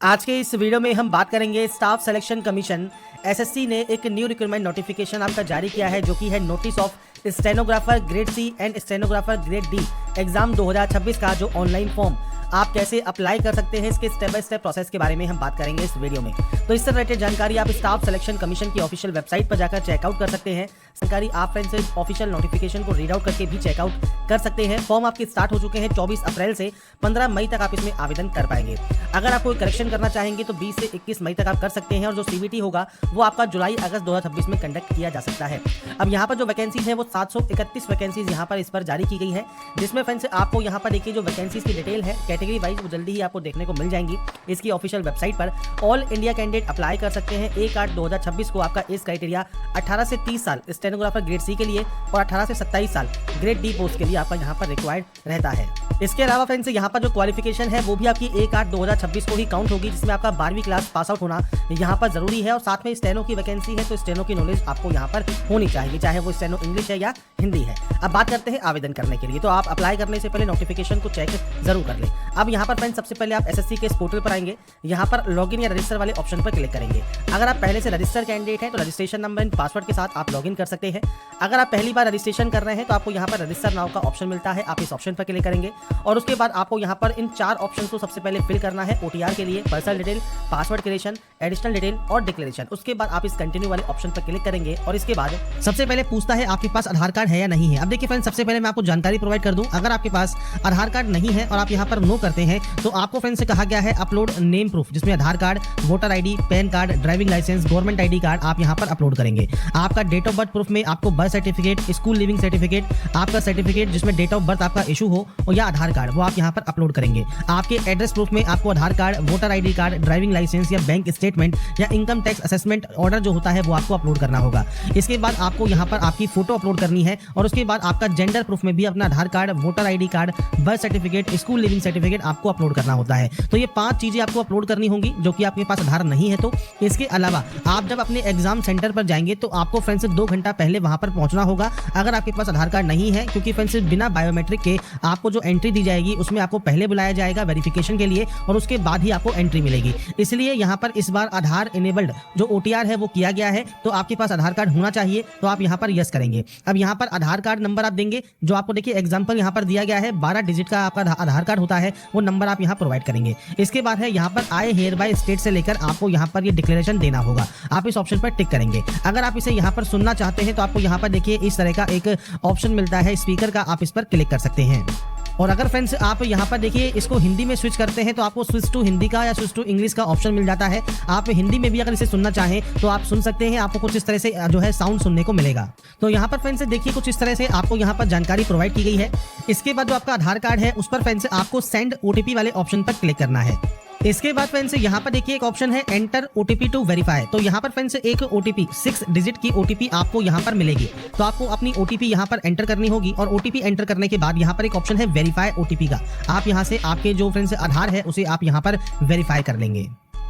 आज के इस वीडियो में हम बात करेंगे स्टाफ सिलेक्शन कमीशन एसएससी ने एक न्यू रिक्रूटमेंट नोटिफिकेशन आपका जारी किया है, जो कि है notice of stenographer grade C and stenographer grade D exam 2026 का जो ऑनलाइन फॉर्म आप कैसे अप्लाई कर सकते हैं, इसके स्टेप बाय स्टेप प्रोसेस के बारे में हम बात करेंगे इस वीडियो में। तो इससे रिलेटेड जानकारी आप स्टाफ सिलेक्शन कमीशन की ऑफिशियल वेबसाइट पर जाकर चेकआउट कर सकते हैं। जानकारी आप फ्रेंड्स से ऑफिशियल नोटिफिकेशन को रीड आउट करके भी चेकआउट कर सकते हैं। फॉर्म आपके स्टार्ट हो चुके हैं 24 अप्रैल से 15 मई तक आप इसमें आवेदन कर पाएंगे। अगर आप कोई करेक्शन करना चाहेंगे तो 20 से 21 मई तक आप कर सकते हैं, और जो सीबीटी होगा वो आपका जुलाई अगस्त 2026 में कंडक्ट किया जा सकता है। अब यहाँ पर जो वैकेंसीज है वो 731 वैकेंसीज यहाँ पर इस पर जारी की गई है, जिसमें फ्रेंड्स आपको यहाँ पर देखिए जो वैकेंसीज की डिटेल है कैटेगरी वाइज वो जल्दी ही आपको देखने को मिल जाएंगी। इसकी ऑफिशियल वेबसाइट पर ऑल इंडिया कैंडिडेट अप्लाई कर सकते हैं। 1/8/2026 को आपका एज क्राइटेरिया 18 से 30 साल स्टेनोग्राफर ग्रेड सी के लिए और 18 से 27 साल ग्रेड डी पोस्ट के लिए आपका यहाँ पर रिक्वायर्ड रहता है। इसके अलावा फ्रेंड्स यहाँ पर जो क्वालिफिकेशन है वो भी आपकी 1/8/2026 को ही काउंट होगी, जिसमें आपका 12वीं क्लास पास आउट होना यहाँ पर जरूरी है। और साथ में स्टेनो की वैकेंसी है तो स्टेनो की नॉलेज आपको यहाँ पर होनी चाहिए, चाहे वो स्टेनो इंग्लिश है या हिंदी है। अब बात करते हैं आवेदन करने के लिए, तो आप अप्लाई करने से पहले नोटिफिकेशन को चेक जरूर कर लें। अब यहाँ पर फ्रेंड्स सबसे पहले आप एसएससी के इस पोर्टल पर आएंगे, यहाँ पर लॉगिन या रजिस्टर वाले ऑप्शन पर क्लिक करेंगे। अगर आप पहले से रजिस्टर कैंडिडेट हैं तो रजिस्ट्रेशन नंबर एंड पासवर्ड के साथ आप लॉगिन कर सकते हैं। अगर आप पहली बार रजिस्ट्रेशन कर रहे हैं तो आपको यहाँ पर रजिस्टर नाउ का ऑप्शन मिलता है, आप इस ऑप्शन पर क्लिक करेंगे और उसके बाद आपको यहाँ पर इन 4 ऑप्शन को सबसे पहले फिल करना है। ओटीआर के लिए personal detail, password creation, additional detail और डिक्लेरेशन। उसके बाद आप इस कंटिन्यू वाले ऑप्शन पर क्लिक करेंगे और इसके बाद सबसे पहले पूछता है आपके पास आधार कार्ड है या नहीं है। अब देखिए फ्रेंड्स, सबसे पहले मैं आपको जानकारी प्रोवाइड कर दूं, अगर आपके पास आधार कार्ड नहीं है और आप यहाँ पर नो करते हैं तो आपको फ्रेंड्स से कहा गया है अपलोड नेम प्रूफ, जिसमें Aadhaar card, voter ID, PAN card, driving licence, government ID card आप यहाँ पर अपलोड करेंगे। आपका डेट ऑफ बर्थ प्रूफ में आपको birth certificate, school leaving certificate, आपका सर्टिफिकेट जिसमें डेट ऑफ बर्थ आपका इशू हो और या आधार कार्ड वो आप यहाँ पर अपलोड करेंगे। आपके एड्रेस प्रूफ में आपको Aadhaar card, voter ID card, driving licence या बैंक स्टेटमेंट या इनकम टैक्स असेसमेंट ऑर्डर जो होता है वो आपको अपलोड करना होगा। इसके बाद आपको यहाँ पर आपकी फोटो अपलोड करनी है और उसके बाद आपका जेंडर प्रूफ में भी अपना Aadhaar card, voter ID card, birth certificate, school leaving certificate आपको अपलोड करना होता है। तो ये 5 चीजें आपको अपलोड करनी होंगी जो कि आपके पास आधार नहीं है। तो इसके अलावा आप जब अपने एग्जाम सेंटर पर जाएंगे तो आपको फ्रेंड्स 2 घंटा पहले वहां पर पहुंचना होगा, अगर आपके पास आधार कार्ड नहीं है, क्योंकि फ्रेंड्स बिना बायोमेट्रिक के आपको जो एंट्री दी जाएगी उसमें आपको पहले बुलाया जाएगा वेरिफिकेशन के लिए और उसके बाद ही आपको एंट्री मिलेगी। इसलिए यहाँ पर इस बार आधार इनेबल्ड जो ओटीआर है वो किया गया है, तो आपके पास आधार कार्ड होना चाहिए, तो आप यहाँ पर यस करेंगे। अब यहाँ पर आधार कार्ड नंबर आप देंगे, जो आपको देखिए एग्जाम्पल यहाँ पर दिया गया है 12 डिजिट का आपका आधार कार्ड होता है, वो नंबर आप यहाँ प्रोवाइड करेंगे। इसके बाद है यहाँ पर आई हेयर बाय स्टेट से लेकर आपको यहाँ पर ये डिक्लेरेशन देना होगा, आप इस ऑप्शन पर टिक करेंगे। अगर आप इसे यहाँ पर सुनना चाहते हैं तो आपको यहाँ पर देखिए इस तरह का एक ऑप्शन मिलता है स्पीकर का, आप इस पर क्लिक कर सकते हैं। और अगर फ्रेंड्स आप यहाँ पर देखिए इसको हिंदी में स्विच करते हैं तो आपको स्विच टू हिंदी का या स्विच टू इंग्लिश का ऑप्शन मिल जाता है। आप हिंदी में भी अगर इसे सुनना चाहें तो आप सुन सकते हैं, आपको कुछ इस तरह से जो है साउंड सुनने को मिलेगा। तो यहाँ पर फ्रेंड्स देखिए कुछ इस तरह से आपको यहाँ पर जानकारी प्रोवाइड की गई है। इसके बाद जो आपका आधार कार्ड है उस पर फ्रेंड्स आपको सेंड ओटीपी वाले ऑप्शन पर क्लिक करना है। इसके बाद फ्रेंड्स यहाँ पर देखिए एक ऑप्शन है एंटर ओटीपी टू वेरीफाई, तो यहाँ पर फ्रेंड्स एक ओटीपी 6 डिजिट की ओटीपी आपको यहाँ पर मिलेगी, तो आपको अपनी ओटीपी यहाँ पर एंटर करनी होगी और ओटीपी एंटर करने के बाद यहाँ पर एक ऑप्शन है वेरीफाई ओटीपी का, आप यहाँ से आपके जो फ्रेंड्स आधार है उसे आप यहाँ पर वेरीफाई कर लेंगे।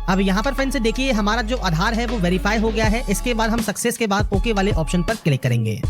अब यहाँ पर फ्रेंड्स देखिए हमारा जो आधार है वो वेरीफाई हो गया है। इसके बाद हम सक्सेस के बाद ओके वाले ऑप्शन पर क्लिक करेंगे।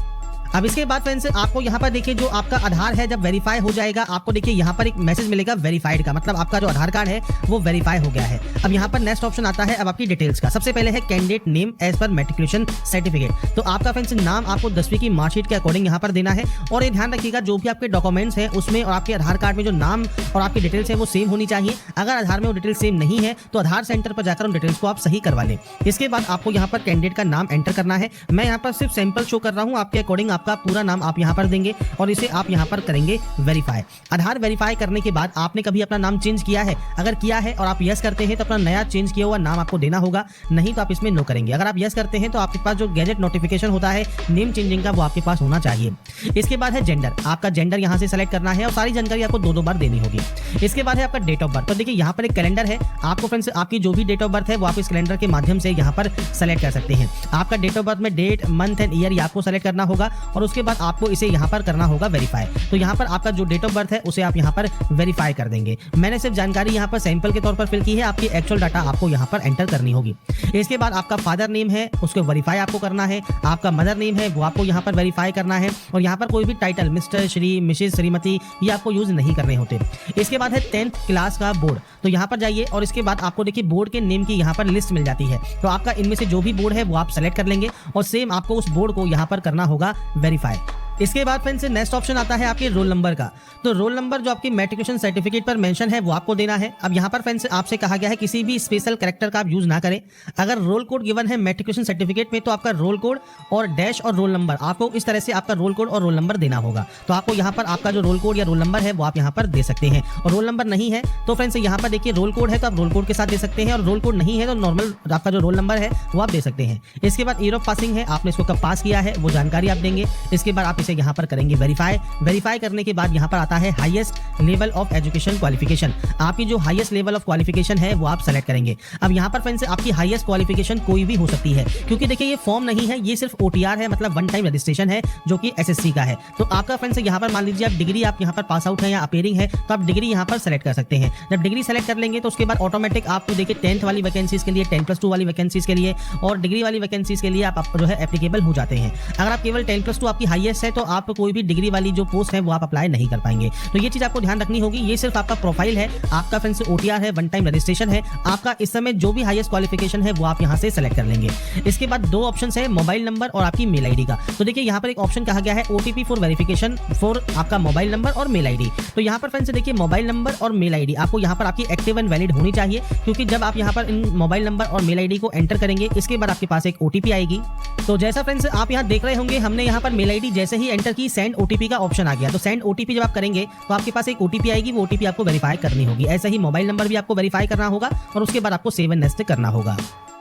अब इसके बाद फ्रेंड्स आपको यहाँ पर देखिए जो आपका आधार है जब वेरीफाई हो जाएगा आपको देखिए यहाँ पर एक मैसेज मिलेगा वेरीफाइड का, मतलब आपका जो आधार कार्ड है वो वेरीफाई हो गया है। अब यहाँ पर नेक्स्ट ऑप्शन आता है अब आपकी डिटेल्स का। सबसे पहले है candidate name as per matriculation certificate, तो आपका फ्रेंड्स नाम आपको 10वीं की मार्कशीट के अकॉर्डिंग यहाँ पर देना है। और ये ध्यान रखिएगा जो भी आपके डॉक्यूमेंट्स हैं उसमें और आपके आधार कार्ड में जो नाम और आपकी डिटेल्स है वो सेम होनी चाहिए। अगर आधार में वो डिटेल्स सेम नहीं है तो आधार सेंटर पर जाकर उन डिटेल्स को आप सही करवा लें। इसके बाद आपको यहाँ पर कैंडिडेट का नाम एंटर करना है। मैं यहाँ पर सिर्फ सैंपल शो कर रहा हूँ, आपके अकॉर्डिंग आपका पूरा नाम आप यहाँ पर देंगे और इसे आप यहाँ पर करेंगे वेरीफाई। आधार वेरीफाई करने के बाद आपने कभी अपना नाम चेंज किया है, अगर किया है और आप यस करते हैं तो अपना नया चेंज किया हुआ नाम आपको देना होगा, नहीं तो आप इसमें नो करेंगे। अगर आप यस करते हैं तो आपके पास जो गैजेट नोटिफिकेशन होता है नेम चेंजिंग का वो आपके पास होना चाहिए। इसके बाद है जेंडर, आपका जेंडर यहाँ से सेलेक्ट करना है और सारी जानकारी आपको 2-2 बार देनी होगी। इसके बाद है आपका डेट ऑफ बर्थ, तो देखिए यहाँ पर एक कैलेंडर है, आपको फ्रेंड्स आपकी जो भी डेट ऑफ बर्थ है वो आप इस कैलेंडर के माध्यम से यहाँ पर सेलेक्ट कर सकते हैं। आपका डेट ऑफ बर्थ में डेट, मंथ एंड ईयर आपको सेलेक्ट करना होगा और उसके बाद आपको इसे यहाँ पर करना होगा वेरीफाई। तो यहाँ पर आपका जो डेट ऑफ बर्थ है उसे आप यहाँ पर वेरीफाई कर देंगे। मैंने सिर्फ जानकारी यहाँ पर सैंपल के तौर पर फिल की है, आपकी एक्चुअल डाटा आपको यहाँ पर एंटर करनी होगी। इसके बाद आपका फादर नेम है उसको वेरीफाई आपको करना है, आपका मदर नेम है वो आपको यहाँ पर वेरीफाई करना है, और यहाँ पर कोई भी title mister, Shri, Mrs, Shrimati ये आपको यूज नहीं करने होते। इसके बाद है 10th क्लास का बोर्ड। तो यहाँ पर जाइए और इसके बाद आपको देखिए बोर्ड के नेम की यहाँ पर लिस्ट मिल जाती है। तो आपका इनमें से जो भी बोर्ड है वो आप सेलेक्ट कर लेंगे और सेम आपको उस बोर्ड को यहाँ पर करना होगा वेरीफाई। इसके बाद फ्रेंड्स नेक्स्ट ऑप्शन आता है आपके रोल नंबर का। तो रोल नंबर जो आपकी मैट्रिकुलेशन सर्टिफिकेट पर मेंशन है वो आपको देना है। अब यहाँ पर फ्रेंड्स आपसे कहा गया है किसी भी स्पेशल कैरेक्टर का आप यूज ना करें। अगर रोल कोड गिवन है मैट्रिकुलेशन सर्टिफिकेट में तो आपका रोल कोड और डैश और रोल नंबर आपको इस तरह से आपका रोल कोड और रोल नंबर देना होगा। तो आपको यहाँ पर आपका जो रोल कोड या रोल नंबर है वो आप यहाँ पर दे सकते हैं, और रोल नंबर नहीं है तो फ्रेंड्स यहाँ पर देखिए रोल कोड है तो आप रोल कोड के साथ दे सकते हैं, और रोल कोड नहीं है तो नॉर्मल आपका जो रोल नंबर है वो आप दे सकते हैं। इसके बाद ईयर ऑफ पासिंग है, आपने इसको कब पास किया है वो जानकारी आप देंगे। इसके बाद आप इसे यहाँ पर करेंगे वेरीफाई करने के बाद यहाँ पर आता है highest level of education qualification. आपकी जो हाईएस्ट लेवल ऑफ क्वालिफिकेशन है वो आप सेलेक्ट करेंगे। अब यहाँ पर फ्रेंड्स आपकी हाईएस्ट क्वालिफिकेशन कोई भी हो सकती है, क्योंकि देखिए ये फॉर्म नहीं है, ये सिर्फ OTR है, मतलब वन टाइम रजिस्ट्रेशन है जो कि SSC का है। तो आपका फ्रेंड्स यहाँ पर मान लीजिए आप डिग्री आप यहाँ पर पास आउट है या अपेयरिंग है तो आप डिग्री यहाँ पर सेलेक्ट कर सकते हैं। जब डिग्री सेलेक्ट कर लेंगे तो उसके बाद ऑटोमेटिक आपको देखिए 10th वाली वैकेंसीज के लिए, 10+2 वाली वैकेंसीज के लिए और डिग्री वाली वैकेंसीज के लिए आप जो है एप्लीकेबल हो जाते हैं। अगर आप केवल 10+2 आपकी हाईएस्ट है तो आप कोई भी डिग्री वाली जो पोस्ट है वो आप अप्लाई नहीं कर पाएंगे। तो ये चीज आपको ध्यान रखनी होगी। ये सिर्फ आपका प्रोफाइल है, आपका फ्रेंड्स OTR है, वन टाइम रजिस्ट्रेशन है। आपका इस समय जो भी हाईएस्ट क्वालिफिकेशन है वो आप यहाँ से सेलेक्ट कर लेंगे। इसके बाद दो ऑप्शन है, मोबाइल नंबर और आपकी मेल आईडी का। तो देखिए यहाँ पर एक ऑप्शन कहा गया है OTP फॉर वेरिफिकेशन फॉर आपका मोबाइल नंबर और मेल आईडी। तो यहाँ पर फ्रेंड्स देखिए मोबाइल नंबर और मेल आईडी आपको यहाँ पर आपकी एक्टिव एंड वैलिड होनी चाहिए, क्योंकि जब आप यहाँ पर इन मोबाइल नंबर और मेल आईडी को एंटर करेंगे इसके बाद आपके पास एक OTP आएगी। तो जैसा फ्रेंड्स आप यहाँ देख रहे होंगे हमने यहाँ पर मेल आईडी जैसे ही एंटर की सेंड OTP का ऑप्शन आ गया। तो सेंड OTP जब आप करेंगे तो आपके पास एक OTP आएगी, वो OTP आपको वेरीफाई करनी होगी। ऐसा ही मोबाइल नंबर भी आपको वेरीफाई करना होगा और उसके बाद आपको सेव एंड नेक्स्ट करना होगा।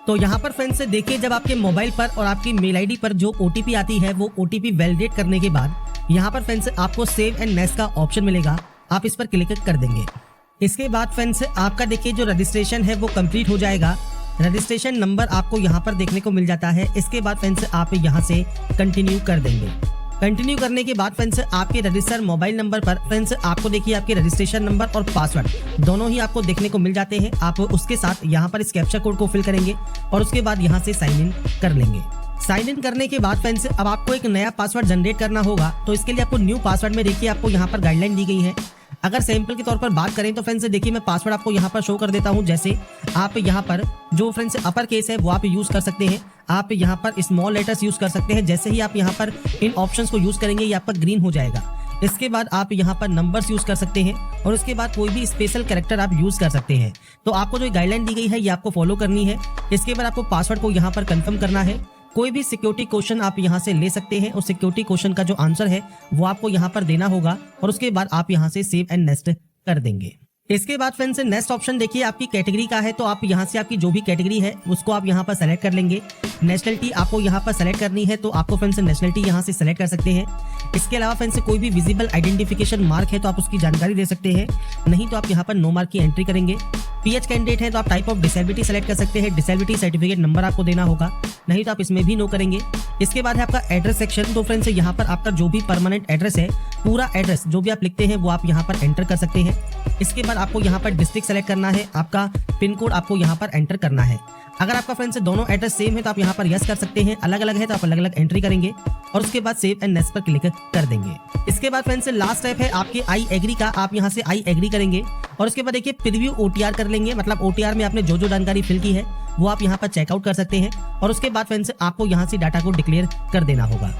तो यहाँ पर फ्रेंड्स देखिए जब आपके मोबाइल पर और आपकी मेल आईडी पर जो OTP आती है वो OTP वैलिडेट करने के बाद यहाँ पर फ्रेंड्स आपको सेव एंड नेक्स्ट का ऑप्शन मिलेगा, आप इस पर क्लिक कर देंगे। इसके बाद फ्रेंड्स आपका देखिए जो रजिस्ट्रेशन है वो कंप्लीट हो जाएगा। रजिस्ट्रेशन नंबर आपको यहाँ पर देखने को मिल जाता है। इसके बाद फ्रेंड्स आप यहाँ से कंटिन्यू कर देंगे। कंटिन्यू करने के बाद फ्रेंड्स आपके रजिस्टर मोबाइल नंबर पर फ्रेंड्स आपको देखिए आपके रजिस्ट्रेशन नंबर और पासवर्ड दोनों ही आपको देखने को मिल जाते हैं। आप उसके साथ यहाँ पर इस कैप्चा कोड को फिल करेंगे और उसके बाद यहाँ से साइन इन कर लेंगे। साइन इन करने के बाद फ्रेंड्स अब आपको एक नया पासवर्ड जनरेट करना होगा। तो इसके लिए आपको न्यू पासवर्ड में देखिए आपको यहाँ पर गाइडलाइन दी गई है। अगर सैंपल के तौर पर बात करें तो फ्रेंड्स देखिए मैं पासवर्ड आपको यहाँ पर शो कर देता हूँ। जैसे आप यहाँ पर जो फ्रेंड्स अपर केस है वो आप यूज कर सकते हैं, आप यहाँ पर स्मॉल लेटर्स यूज कर सकते हैं। जैसे ही आप यहाँ पर इन ऑप्शंस को यूज करेंगे ये आपका ग्रीन हो जाएगा। इसके बाद आप यहाँ पर नंबर्स यूज कर सकते हैं और उसके बाद कोई भी स्पेशल कैरेक्टर आप यूज कर सकते हैं। तो आपको जो गाइडलाइन दी गई है ये आपको फॉलो करनी है। इसके बाद आपको पासवर्ड को यहाँ पर कंफर्म करना है। कोई भी सिक्योरिटी क्वेश्चन आप यहाँ से ले सकते हैं और सिक्योरिटी क्वेश्चन का जो आंसर है वो आपको यहाँ पर देना होगा और उसके बाद आप यहाँ से सेव एंड नेक्स्ट कर देंगे। इसके बाद फ्रेंड्स नेक्स्ट ऑप्शन देखिए आपकी कैटेगरी का है। तो आप यहाँ से आपकी जो भी कैटेगरी है उसको आप यहाँ पर सेलेक्ट कर लेंगे। नेशनलिटी आपको यहाँ पर सेलेक्ट करनी है तो आपको फ्रेंड्स नेशनलिटी यहाँ से सेलेक्ट कर सकते हैं। इसके अलावा फ्रेंड्स कोई भी विजिबल आइडेंटिफिकेशन मार्क है तो आप उसकी जानकारी दे सकते हैं, नहीं तो आप यहाँ पर नो मार्क की एंट्री करेंगे। PH कैंडिडेट है तो आप टाइप ऑफ डिसेबिलिटी सेलेक्ट कर सकते हैं, डिसेबिलिटी सर्टिफिकेट नंबर आपको देना होगा, नहीं तो आप इसमें भी नो करेंगे। इसके बाद है आपका एड्रेस सेक्शन। तो फ्रेंड्स यहाँ पर आपका जो भी परमानेंट एड्रेस है पूरा एड्रेस जो भी आप लिखते हैं वो आप यहाँ पर एंटर कर सकते हैं। इसके बाद आपको यहाँ पर डिस्ट्रिक्ट सेलेक्ट करना है, आपका पिन कोड आपको यहाँ पर एंटर करना है। अगर आपका फ्रेंड्स दोनों एड्रेस सेम है तो आप यहाँ पर यस कर सकते हैं, अलग अलग है तो आप अलग अलग एंट्री करेंगे और उसके बाद सेव एंड नेक्स्ट पर क्लिक कर देंगे। इसके बाद फ्रेंड्स लास्ट स्टेप है आपके आई एग्री का, आप यहाँ से आई एग्री करेंगे और उसके बाद देखिए प्रीव्यू OTR कर लेंगे। मतलब OTR में आपने जो जो जानकारी फिल की है वो आप यहाँ पर चेकआउट कर सकते हैं और उसके बाद फ्रेंड्स आपको यहाँ से डाटा को डिक्लेयर कर देना होगा।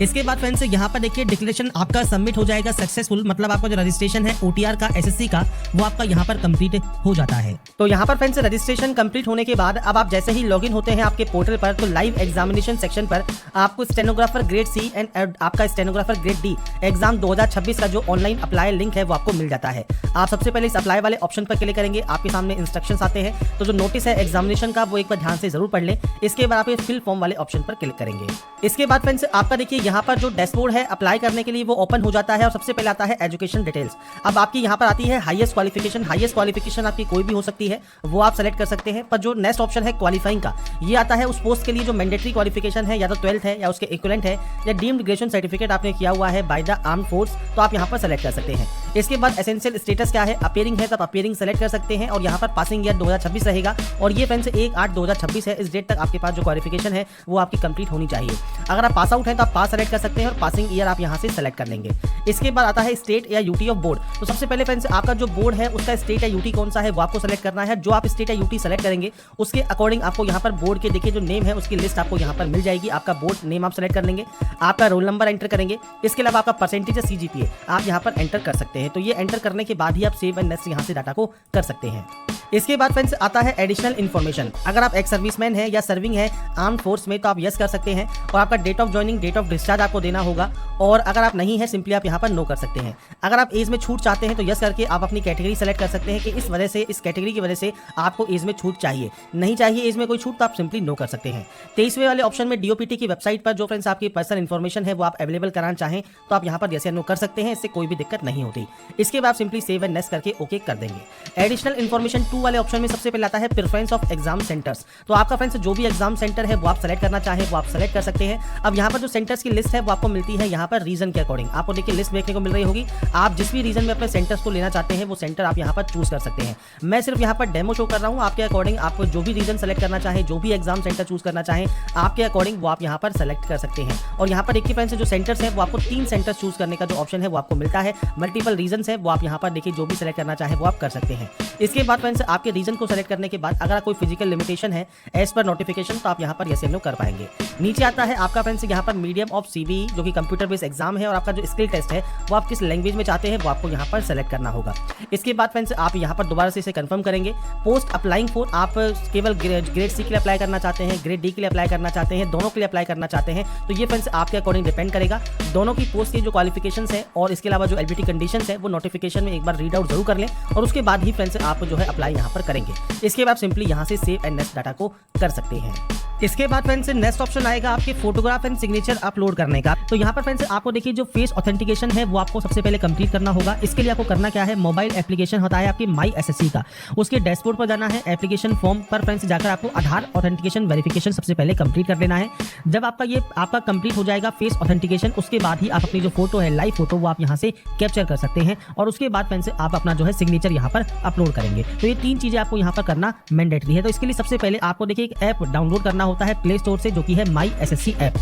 इसके बाद फ्रेंड्स यहाँ पर देखिए डिक्लेरेशन आपका सबमिट हो जाएगा सक्सेसफुल, मतलब आपका जो रजिस्ट्रेशन है OTR का SSC का वो आपका यहाँ पर कंप्लीट हो जाता है। तो यहाँ पर फ्रेंड्स रजिस्ट्रेशन कंप्लीट होने के बाद अब आप जैसे ही लॉगिन होते हैं आपके पोर्टल पर तो लाइव एग्जामिनेशन सेक्शन पर आपको स्टेनोग्राफर ग्रेड C एंड आपका स्टेनोग्राफर ग्रेड D एग्जाम 2026 का जो ऑनलाइन अप्लाई लिंक है वो आपको मिल जाता है। आप सबसे पहले इस अप्लाई वाले ऑप्शन पर क्लिक करेंगे, आपके सामने इंस्ट्रक्शंस आते हैं। तो जो नोटिस है एग्जामिनेशन का वो एक बार ध्यान से जरूर पढ़ लें। इसके बाद आप फिल फॉर्म वाले ऑप्शन पर क्लिक करेंगे। इसके बाद फ्रेंड्स आपका देखिए यहाँ पर जो डैशबोर्ड है अप्लाई करने के लिए वो ओपन हो जाता है और सबसे पहले आता है एजुकेशन डिटेल्स। अब आपकी यहाँ पर आती है हाईएस्ट क्वालिफिकेशन आपकी कोई भी हो सकती है, वो आप सेलेक्ट कर सकते हैं। पर जो नेक्स्ट ऑप्शन है क्वालिफाइंग का, ये आता है उस पोस्ट के लिए जो मैंडेटरी क्वालिफिकेशन है, या तो 12th है या उसके इक्विवेलेंट है, या डीम्ड ग्रेजुएशन सर्टिफिकेट आपने किया हुआ है बाय द आर्म्ड फोर्स, तो आप यहाँ पर सेलेक्ट कर सकते हैं। इसके बाद एसेंशियल स्टेटस क्या है, अपीयरिंग है तब अपीयरिंग सेलेक्ट कर सकते हैं और यहाँ पर पासिंग ईयर 2026 रहेगा और ये फ्रेंड्स 1/8/2026 है। इस डेट तक आपके पास जो क्वालिफिकेशन है वो आपकी कंप्लीट होनी चाहिए। अगर आप पास आउट हैं तो आप पास सेलेक्ट कर सकते हैं और पासिंग ईयर आप यहाँ से सेलेक्ट कर लेंगे। इसके बाद आता है स्टेट या यूटी ऑफ बोर्ड। तो सबसे पहले फ्रेंड्स आपका जो बोर्ड है उसका स्टेट या यूटी कौन सा है वो आपको सेलेक्ट करना है। जो आप स्टेट या यूटी सेलेक्ट करेंगे उसके अकॉर्डिंग आपको यहाँ पर बोर्ड के देखिए जो नेम है उसकी लिस्ट आपको यहाँ पर मिल जाएगी। आपका बोर्ड नेम आप सेलेक्ट कर लेंगे, आपका रोल नंबर एंटर करेंगे, इसके अलावा आपका परसेंटेज या सीजीपीए आप यहाँ पर एंटर कर सकते हैं। तो ये एंटर करने के बाद ही आप सेव एंड नेक्स्ट यहाँ से डाटा को कर सकते हैं। इसके बाद फ्रेंड्स आता है एडिशनल इन्फॉर्मेशन। अगर आप एक्स सर्विसमैन है या सर्विंग है आर्म्ड फोर्स में तो आप यस कर सकते हैं और आपका date of joining, date of discharge आपको देना होगा और अगर आप नहीं है सिंपली आप यहाँ पर नो कर सकते हैं। अगर आप एज में छूट चाहते हैं तो यस करके आप अपनी कैटेगरी सेलेक्ट कर सकते हैं कि इस वजह से, इस कैटेगरी की वजह से आपको एज में छूट चाहिए। नहीं चाहिए एज में कोई छूट तो आप सिंपली नो कर सकते हैं। 23वें वाले ऑप्शन में डीओपीटी की वेबसाइट पर जो फ्रेंड्स आपकी पर्सनल इन्फॉर्मेशन है वो आप अवेलेबल कराना चाहें तो आप यहाँ पर यस या नो कर सकते हैं, इससे कोई भी दिक्कत नहीं होती। इसके बाद सिंपली सेव एंड नेक्स्ट करके ओके कर देंगे। एडिशनल इन्फॉर्मेशन 2 वाले ऑप्शन में सबसे आता है प्रेफरेंस ऑफ एग्जाम सेंटर्स। तो आपका फ्रेंड्स जो भी एग्जाम सेंटर है वो आप सेलेक्ट करना चाहें वो आप सेलेक्ट कर सकते हैं। अब यहाँ पर जो सेंटर्स की लिस्ट है वो आपको मिलती है यहाँ पर रीजन के अकॉर्डिंग। आपको देखिए लिस्ट देखने को मिल रही होगी, आप जिस भी रीजन में अपने सेंटर्स को लेना चाहते हैं वो सेंटर आप यहाँ पर चूज कर सकते हैं। मैं सिर्फ यहाँ पर डेमो शो कर रहा हूँ, आपके अकॉर्डिंग आप जो भी रीजन सेलेक्ट करना चाहें, जो भी एग्जाम सेंटर चूज करना चाहें आपके अकॉर्डिंग वो आप यहाँ पर सेलेक्ट कर सकते हैं। और यहाँ पर देखिए फ्रेंड्स जो सेंटर्स है वो आपको 3 सेंटर्स चूज करने का जो ऑप्शन है वो आपको मिलता है। मल्टीपल रीजन है वो आप यहाँ पर देखिए जो भी सेलेक्ट करना चाहे वो आप कर सकते हैं। इसके बाद फ्रेंड्स आपके रीजन को सेलेक्ट करने के बाद अगर कोई फिजिकल लिमिटेशन है एज पर नोटिफिकेशन तो आप यहाँ पर यस या नो कर पाएंगे। नीचे आता है आपका फ्रेंड्स यहाँ पर मीडियम ऑफ सीबीई जो कि कंप्यूटर बेस्ड एग्जाम है और आपका जो स्किल टेस्ट है वो आप किस लैंग्वेज में चाहते हैं वो आपको यहाँ पर सेलेक्ट करना होगा। इसके बाद फ्रेंड्स आप यहाँ पर दोबारा से इसे कंफर्म करेंगे। पोस्ट अप्लाइंग फॉर आप केवल ग्रेड सी के लिए अप्लाई करना चाहते हैं, ग्रेड डी के लिए अप्लाई करना चाहते हैं, दोनों के लिए अप्लाई करना चाहते हैं तो ये फ्रेंड्स आपके अकॉर्डिंग डिपेंड करेगा। दोनों की पोस्ट की जो क्वालिफिकेशन है और इसके अलावा जो एलिजिबिलिटी कंडीशन है वो नोटिफिकेशन में एक बार रीड आउट जरूर कर लें और उसके बाद ही फ्रेंड्स आप जो है अप्लाई यहाँ पर करेंगे। इसके बाद सिंपली यहाँ से सेव एंड नेक्स्ट डाटा को कर सकते हैं। इसके बाद फ्रेंड्स नेक्स्ट ऑप्शन आएगा आपके फोटोग्राफ एंड सिग्नेचर अपलोड करने का। तो यहाँ पर फ्रेंड्स आपको देखिए जो फेस ऑथेंटिकेशन है वो आपको सबसे पहले कंप्लीट करना होगा। इसके लिए आपको करना क्या है, मोबाइल एप्लीकेशन होता है आपकी माई एसएससी का, उसके डैशबोर्ड पर जाना है, एप्लीकेशन फॉर्म पर फ्रेंड्स जाकर आपको आधार ऑथेंटिकेशन वेरिफिकेशन सबसे पहले कंप्लीट कर लेना है। जब आपका कंप्लीट हो जाएगा फेस ऑथेंटिकेशन उसके बाद ही आप अपनी जो फोटो है लाइव फोटो वो आप यहाँ से कैप्चर कर सकते हैं और उसके बाद फ्रेंड्स आप अपना जो है सिग्नेचर यहाँ पर अपलोड करेंगे। तो ये 3 चीजें आपको यहाँ पर करना मैंडेटरी है। तो इसके लिए सबसे पहले आपको देखिए एक ऐप डाउनलोड करना होता है प्ले स्टोर से जो कि है माई एसएससी ऐप।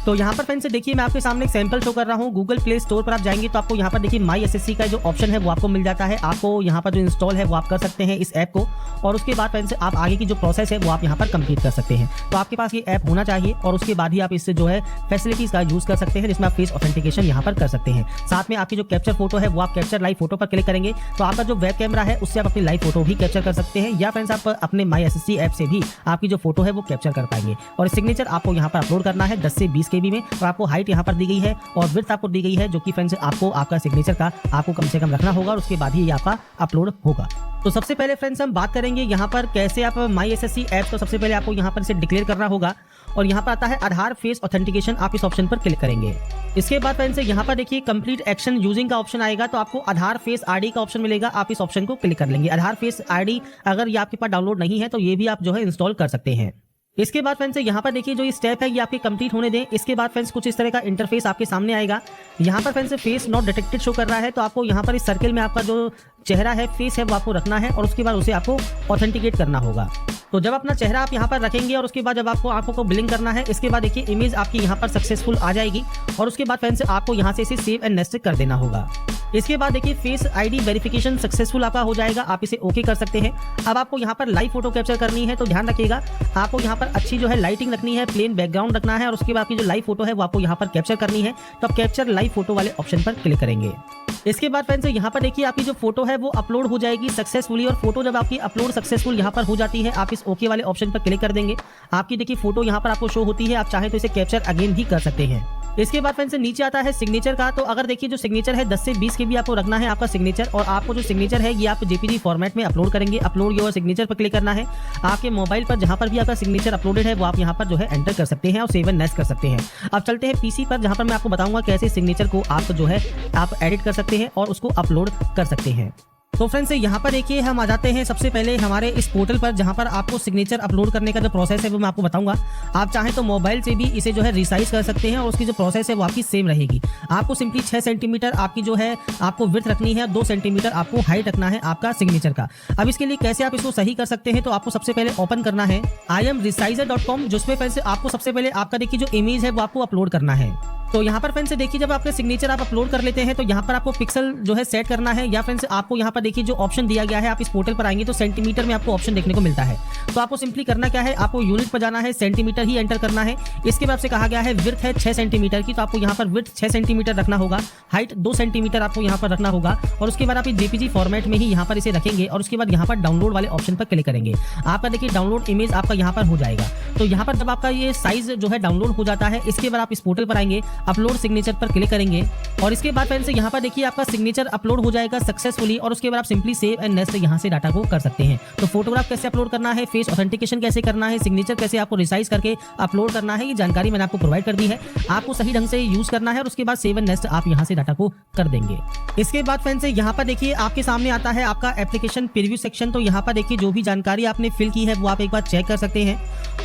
तो यहाँ पर फ्रेंड्स देखिए मैं आपके सामने एक सैंपल शो कर रहा हूँ। गूगल प्ले स्टोर पर आप जाएंगे तो आपको यहाँ पर देखिए माई एसएससी का जो ऑप्शन है वो आपको मिल जाता है। आपको यहाँ पर जो इंस्टॉल है वो आप कर सकते हैं इस ऐप को और उसके बाद फ्रेंड्स आप आगे की जो प्रोसेस है वो आप यहाँ पर कंप्लीट कर सकते हैं। तो आपके पास ये ऐप होना चाहिए और उसके बाद ही आप इससे जो है फैसिलिटीज का यूज कर सकते हैं जिसमें आप फेस ऑथेंटिकेशन यहाँ पर कर सकते हैं। साथ में आपकी जो कैप्चर फोटो है वो आप कैप्चर लाइव फोटो पर क्लिक करेंगे तो आपका जो वेब कैमरा है उससे आप अपनी लाइव फोटो भी कैप्चर कर सकते हैं या फ्रेंड्स आप अपने माई एसएससी ऐप से भी आपकी जो फोटो है वो कैप्चर कर पाएंगे। और सिग्नेचर आपको यहाँ पर अपलोड करना है 10 से 20 KB में और आपको हाइट यहाँ पर दी गई है और विड्थ आपको दी गई है जो कि फ्रेंड्स आपको आपका सिग्नेचर का आपको कम से कम रखना होगा और उसके बाद ही ये आपका अपलोड होगा। तो सबसे पहले फ्रेंड्स हम बात करेंगे यहाँ पर कैसे आप माई एसएससी ऐप, तो सबसे पहले आपको यहाँ पर इसे डिक्लेयर करना होगा और यहाँ पर आता है आधार फेस ऑथेंटिकेशन, आप इस ऑप्शन पर क्लिक करेंगे। इसके बाद फ्रेंड्स यहाँ पर देखिए कंप्लीट एक्शन यूजिंग का ऑप्शन आएगा तो आपको आधार फेस आईडी का ऑप्शन मिलेगा, आप इस ऑप्शन को क्लिक कर लेंगे। आधार फेस आईडी अगर ये आपके पास डाउनलोड नहीं है तो ये भी आप जो है इंस्टॉल कर सकते हैं। इसके बाद फ्रेंड्स यहाँ पर देखिए जो ये स्टेप है ये आपके कंप्लीट होने दें। इसके बाद फ्रेंड्स कुछ इस तरह का इंटरफेस आपके सामने आएगा। यहाँ पर friends face not detected show कर रहा है तो आपको यहाँ पर इस सर्किल में आपका जो चेहरा है फेस है वो आपको रखना है और उसके बाद उसे आपको ऑथेंटिकेट करना होगा। तो जब अपना चेहरा आप यहाँ पर रखेंगे और उसके बाद जब आपको आंखों को ब्लिंक करना है इसके बाद देखिए इमेज आपकी यहाँ पर सक्सेसफुल आ जाएगी और उसके बाद फ्रेंड्स आपको यहाँ से इसे सेव एंड नेक्स्ट कर देना होगा। इसके बाद देखिए फेस आईडी वेरिफिकेशन सक्सेसफुल आपका हो जाएगा, आप इसे ओके कर सकते हैं। अब आपको यहाँ पर लाइव फोटो कैप्चर करनी है तो ध्यान रखिएगा आपको यहाँ पर अच्छी जो है लाइटिंग रखनी है, प्लेन बैकग्राउंड रखना है और उसके बाद की जो लाइव फोटो है वो आपको यहाँ पर कैप्चर करनी है तो आप कैप्चर लाइव फोटो वाले ऑप्शन पर क्लिक करेंगे। इसके बाद फ्रेंड्स यहाँ पर देखिए आपकी जो फोटो है वो अपलोड हो जाएगी सक्सेसफुली और फोटो जब आपकी अपलोड सक्सेसफुल यहाँ पर हो जाती है आप इस ओके वाले ऑप्शन पर क्लिक कर देंगे। आपकी देखिए फोटो यहाँ पर आपको शो होती है, आप चाहे तो इसे कैप्चर अगेन भी कर सकते हैं। इसके बाद फ्रेंड्स नीचे आता है सिग्नेचर का। तो अगर देखिए जो सिग्नेचर है 10 से 20 के भी आपको रखना है आपका सिग्नेचर, और आपको जो सिग्नेचर है ये आप जेपीजी फॉर्मेट में अपलोड करेंगे। अपलोड योर सिग्नेचर पर क्लिक करना है। आपके मोबाइल पर जहां पर भी आपका सिग्नेचर अपलोडेड है वो आप यहां पर जो है एंटर कर सकते हैं और सेव एंड नेक्स्ट कर सकते हैं। अब चलते हैं पीसी पर, जहां पर मैं आपको बताऊंगा कैसे सिग्नेचर को आप जो है आप एडिट कर सकते हैं और उसको अपलोड कर सकते हैं। तो फ्रेंड्स यहाँ पर देखिए हम आ जाते हैं सबसे पहले हमारे इस पोर्टल पर, जहाँ पर आपको सिग्नेचर अपलोड करने का जो प्रोसेस है वो मैं आपको बताऊंगा। आप चाहें तो मोबाइल से भी इसे जो है रिसाइज कर सकते हैं और उसकी जो प्रोसेस है वो आपकी सेम रहेगी। आपको सिंपली 6 सेंटीमीटर आपकी जो है आपको विड्थ रखनी है, 2 सेंटीमीटर आपको हाइट रखना है आपका सिग्नेचर का। अब इसके लिए कैसे आप इसको सही कर सकते हैं, तो आपको सबसे पहले ओपन करना है imresizer.com, जिसमें फ्रेंड्स आपको सबसे पहले आपका देखिए जो इमेज है वो आपको अपलोड करना है। तो यहाँ पर फ्रेंड्स देखिए जब आपके सिग्नेचर आप अपलोड कर लेते हैं तो यहाँ पर आपको पिक्सल जो है सेट करना है, या फ्रेंड्स आपको यहाँ पर देखिए जो ऑप्शन दिया गया है, आप इस पोर्टल पर आएंगे तो सेंटीमीटर में आपको ऑप्शन देखने को मिलता है। तो आपको सिंपली करना क्या है, आपको यूनिट पर जाना है, सेंटीमीटर ही एंटर करना है। इसके बाद से कहा गया है विड्थ है 6 सेंटीमीटर की, तो आपको यहाँ पर विड्थ 6 सेंटीमीटर रखना होगा, हाइट 2 सेंटीमीटर आपको यहाँ पर रखना होगा, और उसके बाद आप जेपीजी फॉर्मेट में ही यहाँ पर इसे रखेंगे और उसके बाद यहाँ पर डाउनलोड वाले ऑप्शन पर क्लिक करेंगे। आपका देखिए डाउनलोड इमेज आपका यहाँ पर हो जाएगा। तो यहाँ पर जब आपका ये साइज जो है डाउनलोड हो जाता है, इसके बाद आप इस पोर्टल पर आएंगे, अपलोड सिग्नेचर पर क्लिक करेंगे और इसके बाद फ्रेंड्स यहाँ पर देखिए आपका सिग्नेचर अपलोड हो जाएगा सक्सेसफुली, और उसके बाद आप सिंपली सेव एंड नेक्स्ट यहाँ से डाटा को कर सकते हैं। तो फोटोग्राफ कैसे अपलोड करना है, फेस ऑथेंटिकेशन कैसे करना है, सिग्नेचर कैसे आपको रिसाइज करके अपलोड करना है, ये जानकारी मैंने आपको प्रोवाइड कर दी है। आपको सही ढंग से यूज करना है और उसके बाद सेव एंड नेक्स्ट आप यहाँ से डाटा को कर देंगे। इसके बाद फ्रेंड्स यहाँ पर देखिए आपके सामने आता है आपका एप्लीकेशन प्रीव्यू सेक्शन। तो यहाँ पर देखिए जो भी जानकारी आपने फिल की है वो आप एक बार चेक कर सकते हैं,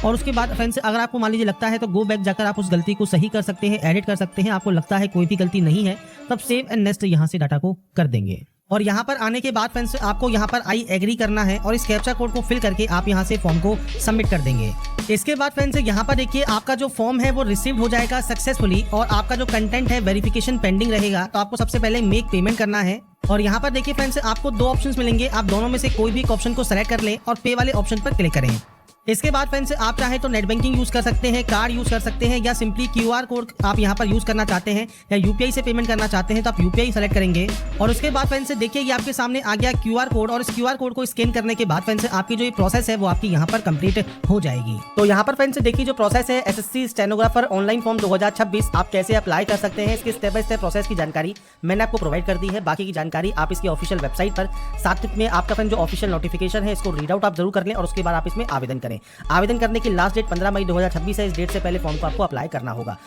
और उसके बाद फ्रेंड्स अगर आपको मान लीजिए लगता है तो गो बैक जाकर आप उस गलती को सही कर सकते हैं, एडिट कर सकते हैं। आपको लगता है कोई भी गलती नहीं है तब सेव एंड नेक्स्ट यहाँ से डाटा को कर देंगे। और यहाँ पर आने के बाद फ्रेंड्स आपको यहाँ पर आई एग्री करना है और इस कैप्चा कोड को फिल करके आप यहाँ से फॉर्म को सबमिट कर देंगे। इसके बाद फ्रेंड्स यहाँ पर देखिए आपका जो फॉर्म है वो रिसीव हो जाएगा सक्सेसफुली, और आपका जो कंटेंट है वेरिफिकेशन पेंडिंग रहेगा। तो आपको सबसे पहले मेक पेमेंट करना है, और यहाँ पर देखिए फ्रेंड्स आपको 2 ऑप्शंस मिलेंगे। आप दोनों में से कोई भी एक ऑप्शन को सेलेक्ट कर लें और पे वाले ऑप्शन पर क्लिक करें। इसके बाद फ्रेंड्स आप चाहे तो नेट बैंकिंग यूज कर सकते हैं, कार्ड यूज कर सकते हैं, या सिंपली क्यूआर कोड आप यहाँ पर यूज करना चाहते हैं, या यूपीआई से पेमेंट करना चाहते हैं तो आप यूपीआई सेलेक्ट करेंगे। और उसके बाद फ्रेंड्स देखिए ये आपके सामने आ गया क्यूआर कोड, और इस क्यूआर कोड को स्कैन करने के बाद फ्रेंड्स आपकी जो ये प्रोसेस है वो आपकी यहाँ पर कंप्लीट हो जाएगी। तो यहाँ पर फ्रेंड्स देखिए जो प्रोसेस है एसएससी स्टेनोग्राफर ऑनलाइन फॉर्म 2026 आप कैसे अप्लाई कर सकते हैं, इसकी स्टेप बाय स्टेप प्रोसेस की जानकारी मैंने आपको प्रोवाइड कर दी है। बाकी की जानकारी आप इसकी ऑफिशियल वेबसाइट पर, साथ में आपका फ्रेंड जो ऑफिशियल नोटिफिकेशन है इसको रीड आउट आप जरूर कर लें, और उसके बाद आप इसमें आवेदन करें। आवेदन करने की लास्ट डेट 15 मई 2026 है। इस डेट से पहले फॉर्म को आपको अप्लाई करना होगा।